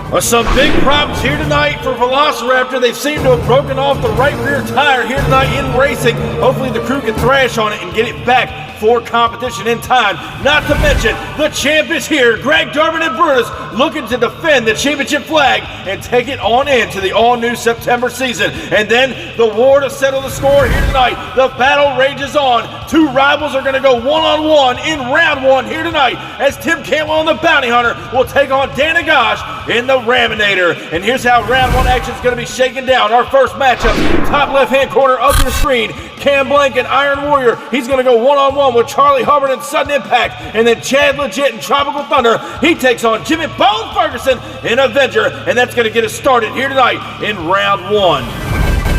Some big problems here tonight for Velociraptor. They seem to have broken off the right rear tire here tonight in racing. Hopefully the crew can thrash on it and get it back for competition in time. Not to mention, the champ is here. Greg Durbin and Brutus looking to defend the championship flag and take it on into the all-new September season. And then the war to settle the score here tonight. The battle rages on. Two rivals are going to go one-on-one in round one here tonight as Tim Cantwell and the Bounty Hunter will take on 𝐷𝐸 in the Raminator. And here's how round one action is going to be shaken down. Our first matchup, top left-hand corner of your screen, Cam Blank and Iron Warrior. He's going to go one-on-one with Charlie Hubbard and Sudden Impact. And then Chad Legit and Tropical Thunder, he takes on Jimmy Bone Ferguson in Avenger. And that's going to get us started here tonight in round one.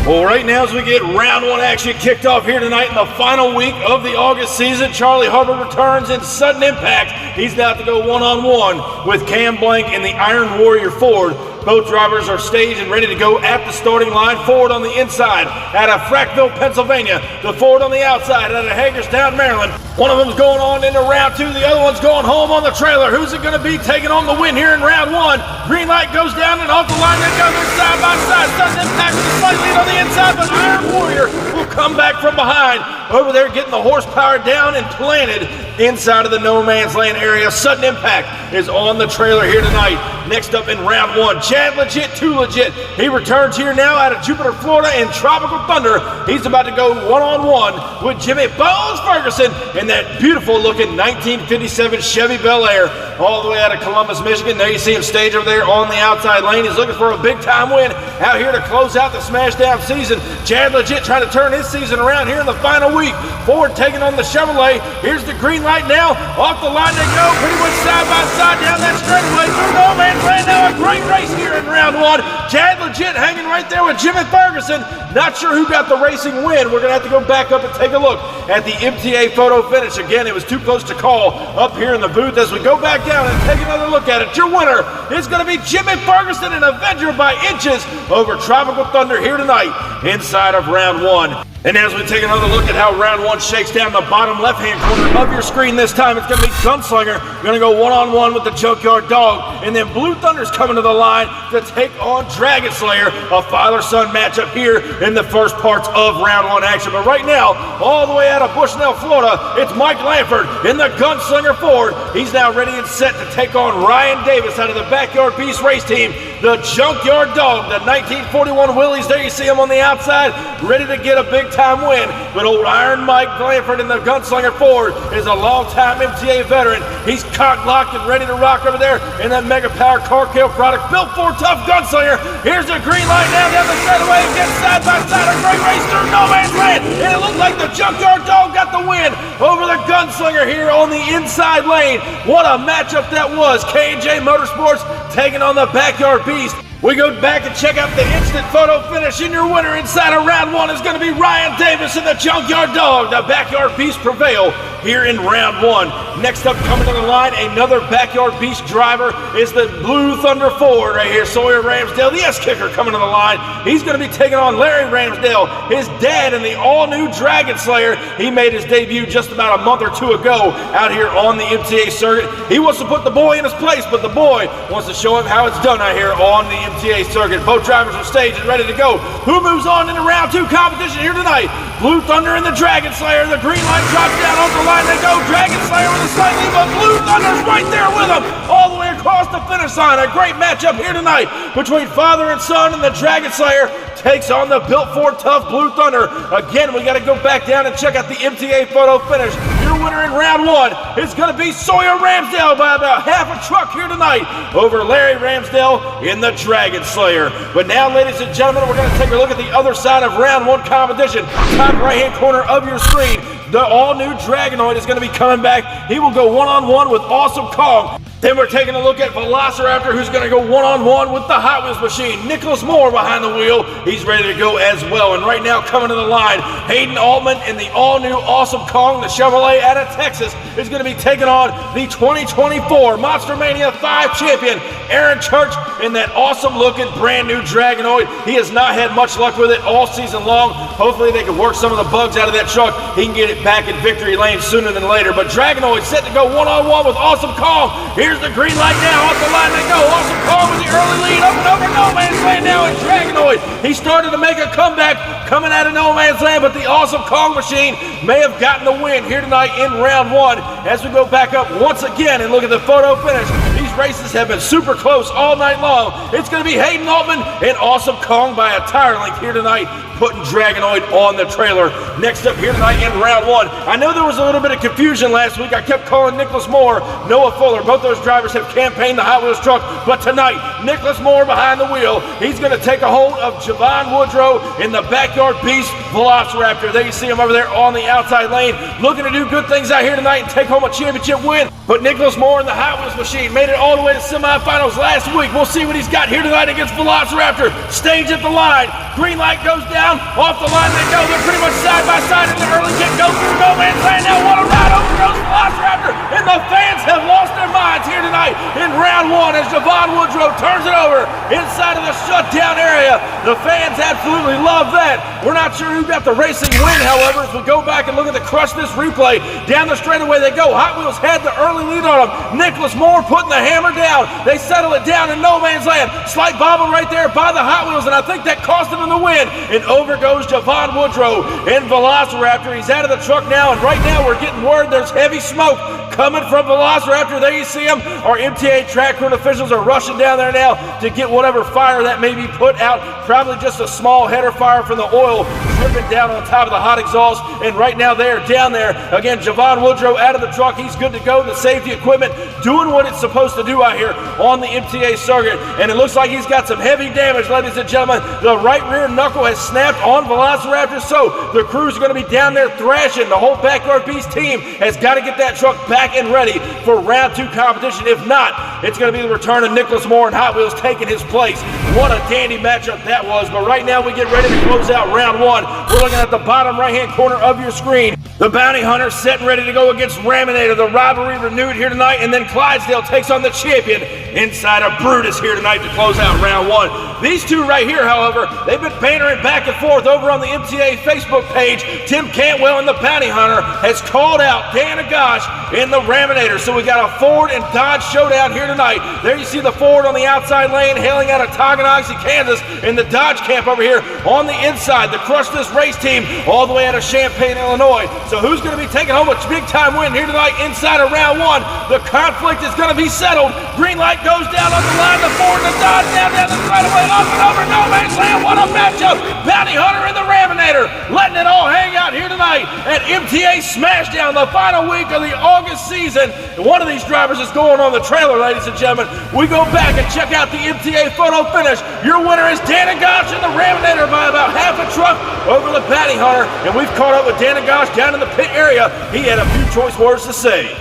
Well, right now as we get round one action kicked off here tonight in the final week of the August season, Charlie Hubbard returns in Sudden Impact. He's about to go one-on-one with Cam Blank and the Iron Warrior Ford. Both drivers are staged and ready to go at the starting line. Ford on the inside out of Frackville, Pennsylvania. The Ford on the outside out of Hagerstown, Maryland. One of them's going on into round two. The other one's going home on the trailer. Who's it going to be taking on the win here in round one? Green light goes down and off the line they go. They're side by side. Sudden Impact with a slight lead on the inside, but Iron Warrior will come back from behind. Over there getting the horsepower down and planted inside of the no man's land area. Sudden Impact is on the trailer here tonight. Next up in round one, Chad Legit, Too Legit. He returns here now out of Jupiter, Florida in Tropical Thunder. He's about to go one-on-one with Jimmy Bones Ferguson in that beautiful looking 1957 Chevy Bel Air all the way out of Columbus, Michigan. There you see him stage over there on the outside lane. He's looking for a big time win out here to close out the Smashdown season. Chad Legit trying to turn his season around here in the final week. Ford taking on the Chevrolet. Here's the green light now. Off the line they go, pretty much side by side down that straightaway through no man's land. Now a great race here in round one. Chad Legit hanging right there with Jimmy Ferguson. Not sure who got the racing win. We're going to have to go back up and take a look at the MTA photo finish. Again, it was too close to call up here in the booth. As we go back down and take another look at it, your winner is going to be Jimmy Ferguson and Avenger by inches over Tropical Thunder here tonight inside of round one. And as we take another look at how round one shakes down the bottom left-hand corner of your screen this time, it's going to be Gunslinger going to go one-on-one with the Junkyard Dog. And then Blue Thunder's coming to the line to take on Dragon Slayer, a father-son matchup here in the first parts of round one action. But right now, all the way out of Bushnell, Florida, it's Mike Lanford in the Gunslinger Ford. He's now ready and set to take on Ryan Davis out of the Backyard Beast race team. The Junkyard Dog, the 1941 Willys, there you see him on the outside, ready to get a big time win. But old Iron Mike Lanford in the Gunslinger Ford is a long-time MTA veteran. He's cock-locked and ready to rock over there in that Mega Power car kill product built for tough Gunslinger. Here's the green light now down the straightaway again, side by side, a great race through no man's land. And it looked like the Junkyard Dog got the win over the Gunslinger here on the inside lane. What a matchup that was. K&J Motorsports taking on the Backyard Beast. We go back and check out the instant photo finish, and your winner inside of round one is going to be Ryan Davis and the Junkyard Dog. The Backyard Beast prevail here in round one. Next up, coming to the line, another Backyard Beast driver is the Blue Thunder Ford right here. Sawyer Ramsdale, the S-Kicker, coming to the line. He's going to be taking on Larry Ramsdale, his dad in the all-new Dragon Slayer. He made his debut just about a month or two ago out here on the MTA circuit. He wants to put the boy in his place, but the boy wants to show him how it's done out here on the MTA circuit. Both drivers are staged and ready to go. Who moves on into round two competition here tonight? Blue Thunder and the Dragon Slayer. The green light drops down off the line they go. Dragon Slayer with a slight lead, but Blue Thunder's right there with him all the way across the finish line. A great matchup here tonight between father and son, and the Dragon Slayer takes on the built for tough Blue Thunder. Again, we got to go back down and check out the MTA photo finish. Your winner in round one is going to be Sawyer Ramsdale by about half a truck here tonight over Larry Ramsdale in the Dragon Slayer. But now, ladies and gentlemen, we're going to take a look at the other side of round one competition. Top right-hand corner of your screen, the all-new Dragonoid is going to be coming back. He will go one-on-one with Awesome Kong. Then we're taking a look at Velociraptor, who's going to go one-on-one with the Hot Wheels machine. Nicholas Moore behind the wheel. He's ready to go as well. And right now, coming to the line, Hayden Altman in the all-new Awesome Kong, the Chevrolet out of Texas, is going to be taking on the 2024 Monster Mania 5 champion, Aaron Church, in that awesome-looking brand-new Dragonoid. He has not had much luck with it all season long. Hopefully, they can work some of the bugs out of that truck. He can get it back in victory lane sooner than later. But Dragonoid set to go one-on-one with Awesome Kong. Here Here's the green light now. Off the line they go. 𝐿𝐴WSOME with the early lead. Up and over no man's land now in 𝐿𝐷𝐿oid. He started to make a comeback coming out of no man's land, but the 𝐿𝐴WSOME machine may have gotten the win here tonight in round one. As we go back up once again and look at the photo finish, these races have been super close all night long. It's going to be Hayden Altman and 𝐿𝐴WSOME by a tire length here tonight, putting 𝐷RAGONoid on the trailer. Next up here tonight in round one, I know there was a little bit of confusion last week. I kept calling Nicholas Moore, Noah Fuller. Both those drivers have campaigned the Hot Wheels truck, but tonight, Nicholas Moore behind the wheel. He's going to take a hold of Jovan Woodrow in the Backyard Beast Velociraptor. There you see him over there on the outside lane, looking to do good things out here tonight and take home a championship win. But Nicholas Moore in the Hot Wheels machine made it all the way to semifinals last week. We'll see what he's got here tonight against Velociraptor. Stage at the line. Green light goes down. Off the line they go. They're pretty much side by side in the early kick. Go through no man's land. Now what a ride. Over goes Velociraptor. And the fans have lost their minds here tonight in round one as Jovan Woodrow turns it over inside of the shutdown area. The fans absolutely love that. We're not sure who got the racing win, however, as we go back and look at the Crush This replay. Down the straightaway they go. Hot Wheels had the early lead on them. Nicholas Moore putting the hammer down. They settle it down in no man's land. Slight bobble right there by the Hot Wheels, and I think that cost them the win. And over goes Jovan Woodrow in Velociraptor. He's out of the truck now, and right now we're getting word there's heavy smoke coming from Velociraptor. There you see him. Our MTA track crew officials are rushing down there now to get whatever fire that may be put out. Probably just a small header fire from the oil dripping down on top of the hot exhaust. And right now they're down there. Again, Jovan Woodrow out of the truck. He's good to go. The safety equipment doing what it's supposed to do out here on the MTA circuit. And it looks like he's got some heavy damage, ladies and gentlemen. The right rear knuckle has snapped on Velociraptor, so the crew's going to be down there thrashing. The whole Backyard Beast team has got to get that truck back and ready for round two competition. If not, it's going to be the return of Nicholas Moore and Hot Wheels taking his place. What a dandy matchup that was. But right now we get ready to close out round one. We're looking at the bottom right-hand corner of your screen. The Bounty Hunter set and ready to go against Raminator. The rivalry renewed here tonight, and then 𝐾𝐨𝐧'𝐭 takes on the champion inside of Brutus here tonight to close out round one. These two right here, however, they've been bantering back and forth over on the MTA Facebook page. Tim Cantwell and the Bounty Hunter has called out 𝐷𝐿𝐴 in the Raminator. So we got a Ford and Dodge showdown here tonight. There you see the Ford on the outside lane hailing out of Tonganoxie, Kansas, and the Dodge camp over here on the inside. The Crush This race team all the way out of Champaign, Illinois. So who's going to be taking home a big-time win here tonight inside of round one? The conflict is going to be settled. Green light goes down on the line. The Ford and the Dodge down the straightaway, up and over no man's land. What a matchup! Bounty Hunter and the Raminator letting it all hang out here tonight at MTA Smashdown, the final week of the August season. One of these drivers is going on the trailer, ladies and gentlemen. We go back and check out the MTA photo finish. Your winner is 𝐷𝐿𝐴 and the Raminator by about half a truck over the Bounty Hunter, and we've caught up with 𝐷𝐿𝐴 down in the pit area. He had a few choice words to say.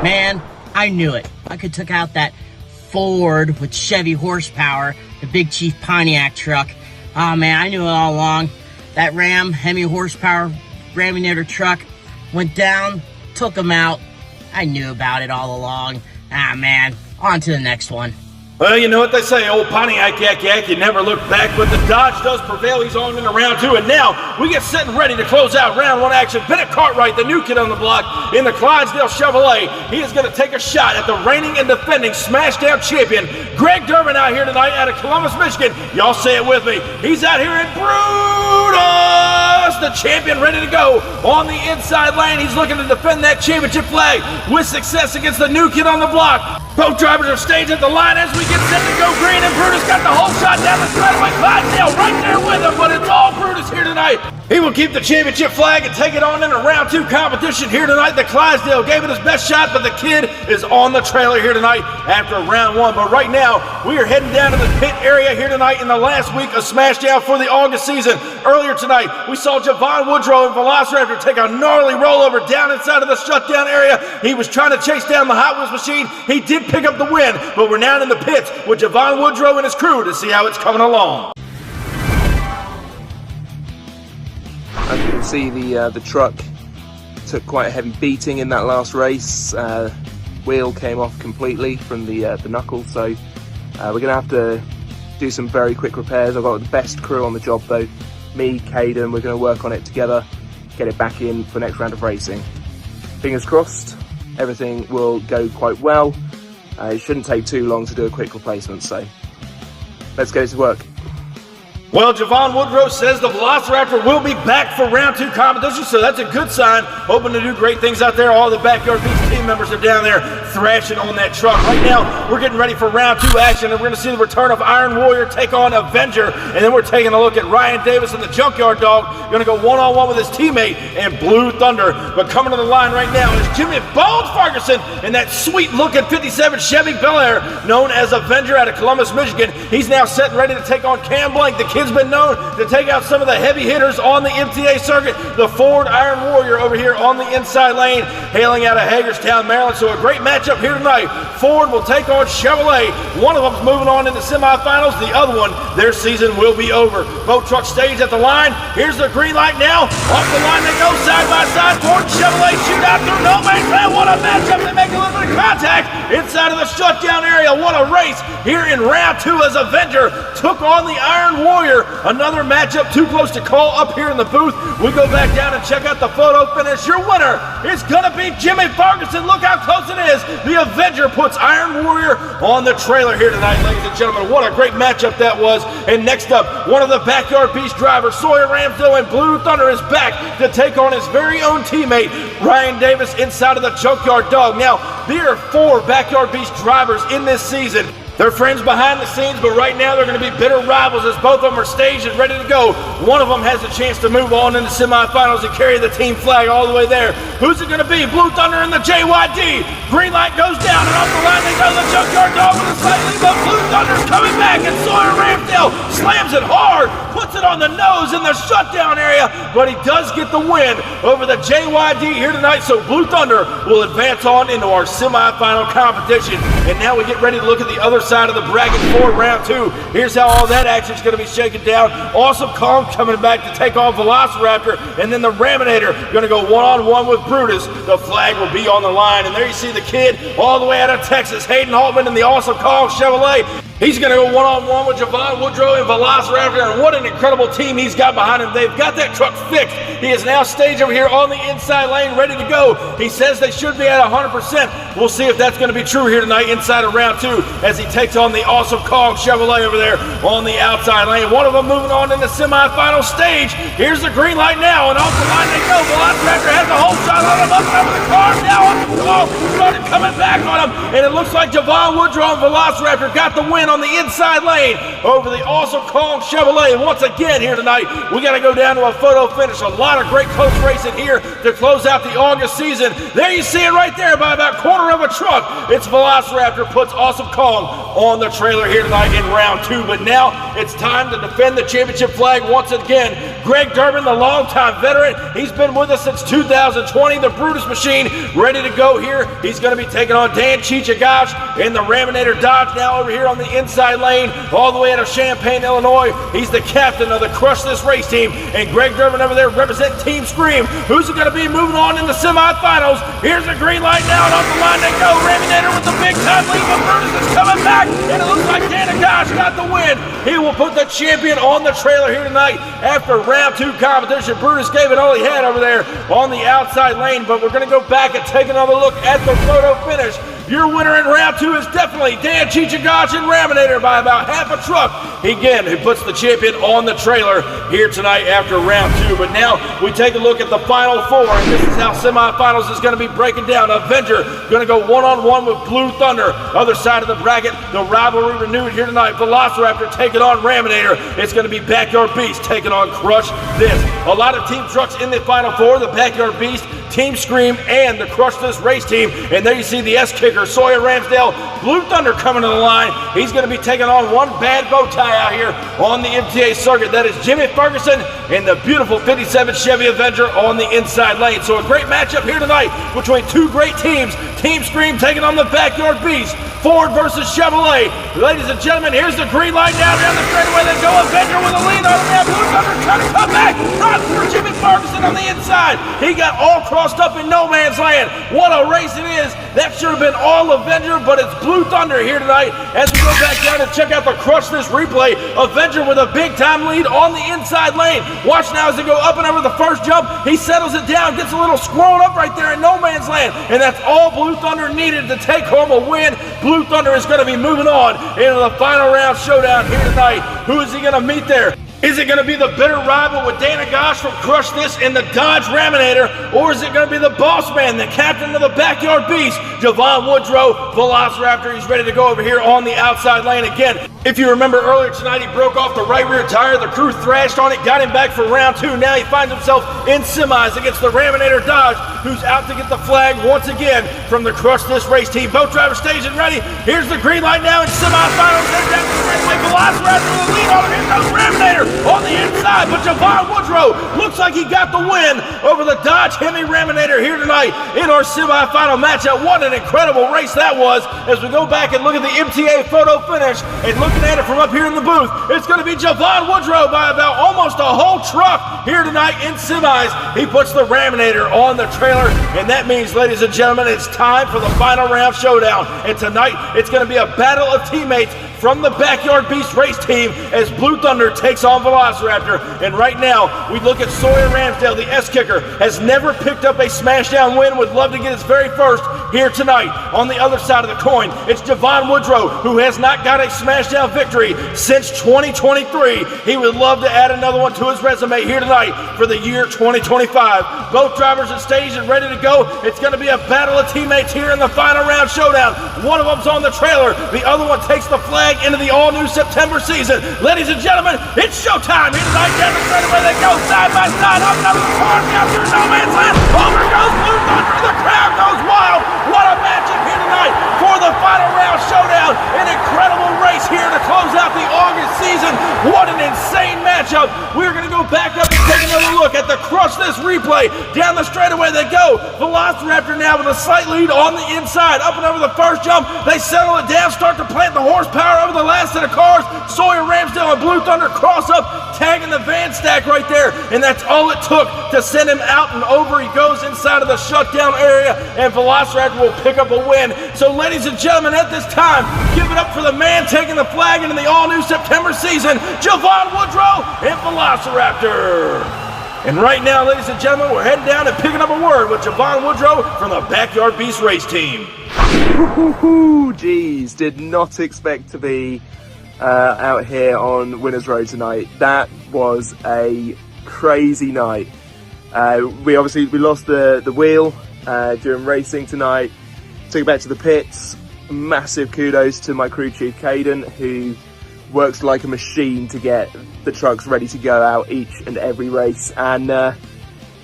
Man, I knew it. I could took out that Ford with Chevy horsepower, the Big Chief Pontiac truck. Oh man, I knew it all along. That Ram, Hemi horsepower, Raminator truck went down, took him out. I knew about it all along. Ah man, on to the next one. Well, you know what they say, old Pontiac yak, you never look back, but the Dodge does prevail. He's on into round two, and now we get set and ready to close out round one action. Bennett Cartwright, the new kid on the block in the 𝐾𝐨𝐧'𝐭 Chevrolet. He is going to take a shot at the reigning and defending Smashdown champion, Greg Durbin, out here tonight out of Columbus, Michigan. Y'all say it with me. He's out here in Brutus, the champion, ready to go on the inside lane. He's looking to defend that championship flag with success against the new kid on the block. Both drivers are staged at the line as we get set to go green, and Brutus got the whole shot down the straightaway. 𝐾𝐿𝐴 right there with him, but it's all Brutus here tonight. He will keep the championship flag and take it on into round two competition here tonight. The 𝐾𝐿𝐴 gave it his best shot, but the kid is on the trailer here tonight after round one. But right now, we are heading down to the pit area here tonight in the last week of Smashdown for the August season. Earlier tonight, we saw Jovan Woodrow and Velociraptor take a gnarly rollover down inside of the shutdown area. He was trying to chase down the Hot Wheels machine. He did pick up the win, but we're now in the pits with Jovan Woodrow and his crew to see how it's coming along. As you can see, the truck took quite a heavy beating in that last race. Wheel came off completely from the knuckle, so we're going to have to do some very quick repairs. I've got the best crew on the job though. Me, Caden, we're going to work on it together, get it back in for next round of racing. Fingers crossed, everything will go quite well. It shouldn't take too long to do a quick replacement, so let's go to work. Well, Javon Woodrow says the Velociraptor will be back for round 2 competition, so that's a good sign. Hoping to do great things out there. All the Backyard Beast team members are down there thrashing on that truck. Right now, we're getting ready for round 2 action, and we're going to see the return of Iron Warrior take on Avenger, and then we're taking a look at Ryan Davis and the Junkyard Dog. Going to go one-on-one with his teammate and Blue Thunder. But coming to the line right now is Jimmy Bones Ferguson in that sweet-looking 57 Chevy Bel Air, known as Avenger out of Columbus, Michigan. He's now set and ready to take on Cam Blank. The kid's been known to take out some of the heavy hitters on the MTA circuit. The Ford Iron Warrior over here on the inside lane, hailing out of Hagerstown, Maryland. So a great matchup here tonight. Ford will take on Chevrolet. One of them's moving on into semifinals. The other one, their season will be over. Both trucks stage at the line. Here's the green light now. Off the line they go side by side. Ford and Chevrolet shoot out through no man's land. What a matchup. They make a little bit of contact inside of the shutdown area. What a race here in round 2 as Avenger took on the Iron Warrior. Another matchup too close to call up here in the booth. We go back down and check out the photo finish. Your winner is going to be Jimmy Ferguson. Look how close it is. The Avenger puts Iron Warrior on the trailer here tonight, ladies and gentlemen. What a great matchup that was. And next up, one of the Backyard Beast drivers, Sawyer Ramsdale and Blue Thunder, is back to take on his very own teammate, Ryan Davis, inside of the Junkyard Dog. Now, there are 4 Backyard Beast drivers in this season. They're friends behind the scenes, but right now they're going to be bitter rivals as both of them are staged and ready to go. One of them has a chance to move on into semifinals and carry the team flag all the way there. Who's it going to be? Blue Thunder and the JYD. Green light goes down, and off the line they go. The Junkyard Dog with a slight lead, but Blue Thunder's coming back, and Sawyer Ramsdale slams it hard, puts it on the nose in the shutdown area, but he does get the win over the JYD here tonight, so Blue Thunder will advance on into our semifinal competition. And now we get ready to look at the other side of the bracket for round 2. Here's how all that action is going to be shaken down. 𝐿𝐴WSome coming back to take on Velociraptor, and then the Raminator going to go one-on-one with Brutus. The flag will be on the line, and there you see the kid all the way out of Texas, Hayden Haltman, and the 𝐿𝐴WSome Chevrolet. He's going to go one-on-one with Javon Woodrow and Velociraptor, and what an incredible team he's got behind him. They've got that truck fixed. He is now staged over here on the inside lane, ready to go. He says they should be at 100%. We'll see if that's going to be true here tonight inside of round 2 as he takes on the 𝐿𝐴WSome Chevrolet over there on the outside lane. One of them moving on in the semifinal stage. Here's the green light now, and off the line they go. Velociraptor has a whole shot on him, up and over the car. Now off the wall, started coming back on him, and it looks like Javon Woodrow and Velociraptor got the win on the inside lane over the 𝐿𝐴WSome Chevrolet. And once again here tonight, we got to go down to a photo finish. A lot of great close racing here to close out the August season. There you see it right there by about quarter of a truck. It's Velociraptor puts 𝐿𝐴WSome on the trailer here tonight in round 2. But now it's time to defend the championship flag once again. Greg Durbin, the longtime veteran, he's been with us since 2020. The Brutus machine ready to go here. He's going to be taking on Dan 𝐃𝐨𝐵𝐿𝐴 in the Raminator Dodge now over here on the inside lane, all the way out of Champaign, Illinois. He's the captain of the Crush This Race team, and Greg Durbin over there representing Team Scream. Who's it going to be moving on in the semifinals? Here's the green light now, and off the line they go. Raminator with the big time lead, but Brutus is coming back, and it looks like 𝐃𝐨𝐵𝐿𝐴 got the win. He will put the champion on the trailer here tonight after round 2 competition. Brutus gave it all he had over there on the outside lane, but we're going to go back and take another look at the photo finish. Your winner in round 2 is definitely Dan 𝐃𝐨𝐵𝐿𝐴 and Raminator by about half a truck. Again, who puts the champion on the trailer here tonight after round 2. But now we take a look at the final 4, and this is how semifinals is going to be breaking down. Avenger going to go one-on-one with Blue Thunder. Other side of the bracket, the rivalry renewed here tonight. Velociraptor taking on Raminator. It's going to be Backyard Beast taking on Crush This. A lot of team trucks in the final 4, the Backyard Beast, Team Scream, and the Crush This Race team. And there you see the S-Kicker, Sawyer Ramsdale. Blue Thunder coming to the line. He's going to be taking on one bad bow tie out here on the MTA circuit. That is Jimmy Ferguson and the beautiful 57 Chevy Avenger on the inside lane. So a great matchup here tonight between 2 great teams. Team Scream taking on the Backyard Beast. Ford versus Chevrolet. Ladies and gentlemen, here's the green light now down the straightaway. They go. Avenger with a lead on him. Blue Thunder trying to come back. Runs for Jimmy Ferguson on the inside. He got all crossed up in no man's land. What a race it is. That should have been all Avenger, but it's Blue Thunder here tonight as we go back down and check out the Crush This replay. Avenger with a big-time lead on the inside lane. Watch now as they go up and over the first jump. He settles it down, gets a little squirreled up right there in no man's land. And that's all Blue Thunder needed to take home a win. Blue Thunder is going to be moving on into the final round showdown here tonight. Who is he going to meet there? Is it going to be the bitter rival with Dana Gosh from Crush This in the Dodge Raminator? Or is it going to be the boss man, the captain of the Backyard Beast, Javon Woodrow, Velociraptor? He's ready to go over here on the outside lane again. If you remember earlier tonight, he broke off the right rear tire. The crew thrashed on it, got him back for round 2. Now he finds himself in semis against the Raminator Dodge, who's out to get the flag once again from the Crush This race team. Both drivers staged and ready. Here's the green light now in semifinals. Here's down the straightaway. Velociraptor with the lead over. Here goes Raminator on the inside, but Javon Woodrow looks like he got the win over the Dodge Hemi Raminator here tonight in our semifinal matchup. What an incredible race that was. As we go back and look at the MTA photo finish and looking at it from up here in the booth, it's going to be Javon Woodrow by about almost a whole truck here tonight in semis. He puts the Raminator on the trailer, and that means, ladies and gentlemen, it's time for the final round showdown. And tonight, it's going to be a battle of teammates from the Backyard Beast race team as Blue Thunder takes on Velociraptor. And right now, we look at Sawyer Ramsdale, the S-Kicker, has never picked up a Smashdown win, would love to get his very first here tonight. On the other side of the coin, it's Javon Woodrow, who has not got a Smashdown victory since 2023. He would love to add another one to his resume here tonight for the year 2025. Both drivers are staged and ready to go. It's going to be a battle of teammates here in the final round showdown. One of them's on the trailer, the other one takes the flag into the all-new September season. Ladies and gentlemen, it's showtime. Here tonight, demonstrated where they go side by side. Up another car down through no man's land. Over goes Blue Thunder. The crowd goes wild. What a matchup here tonight for the final round showdown. An incredible race here to close out the August season. What an insane matchup. We're going to go back up and take another look at the Crush This replay. Down the straightaway they go. Velociraptor now with a slight lead on the inside. Up and over the first jump. They settle it down, start to plant the horsepower over the last set of cars. Sawyer Ramsdale and Blue Thunder cross up, tagging the van stack right there. And that's all it took to send him out and over. He goes inside of the shutdown area, and Velociraptor will pick up a win. So ladies and gentlemen, at this time, give it up for the man taking the flag into the all-new September season, Javon Woodrow and Velociraptor. And right now, ladies and gentlemen, we're heading down and picking up a word with Javon Woodrow from the Backyard Beast race team. Geez, did not expect to be out here on Winners Road tonight. That was a crazy night. We lost the wheel during racing tonight. Took it back to the pits. Massive kudos to my crew chief Caden, who works like a machine to get the trucks ready to go out each and every race. And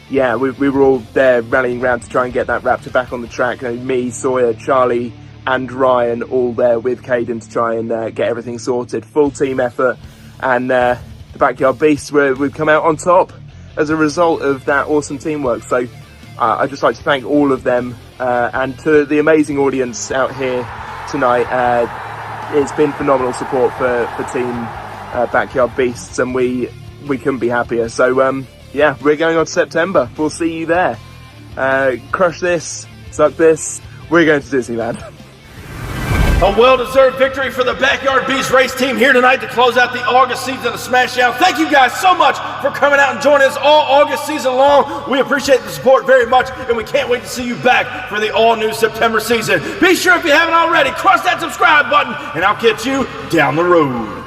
yeah, we were all there rallying around to try and get that Raptor back on the track. Me, Sawyer, Charlie and Ryan all there with Caden to try and get everything sorted. Full team effort, and the Backyard Beasts would come out on top as a result of that awesome teamwork. So I'd just like to thank all of them, and to the amazing audience out here tonight. It's been phenomenal support for Team Backyard Beasts, and we couldn't be happier. So yeah, we're going on to September. We'll see you there. Crush this, suck this. We're going to Disneyland. A well-deserved victory for the Backyard Beast race team here tonight to close out the August season of Smashdown. Thank you guys so much for coming out and joining us all August season long. We appreciate the support very much, and we can't wait to see you back for the all-new September season. Be sure, if you haven't already, crush that subscribe button, and I'll catch you down the road.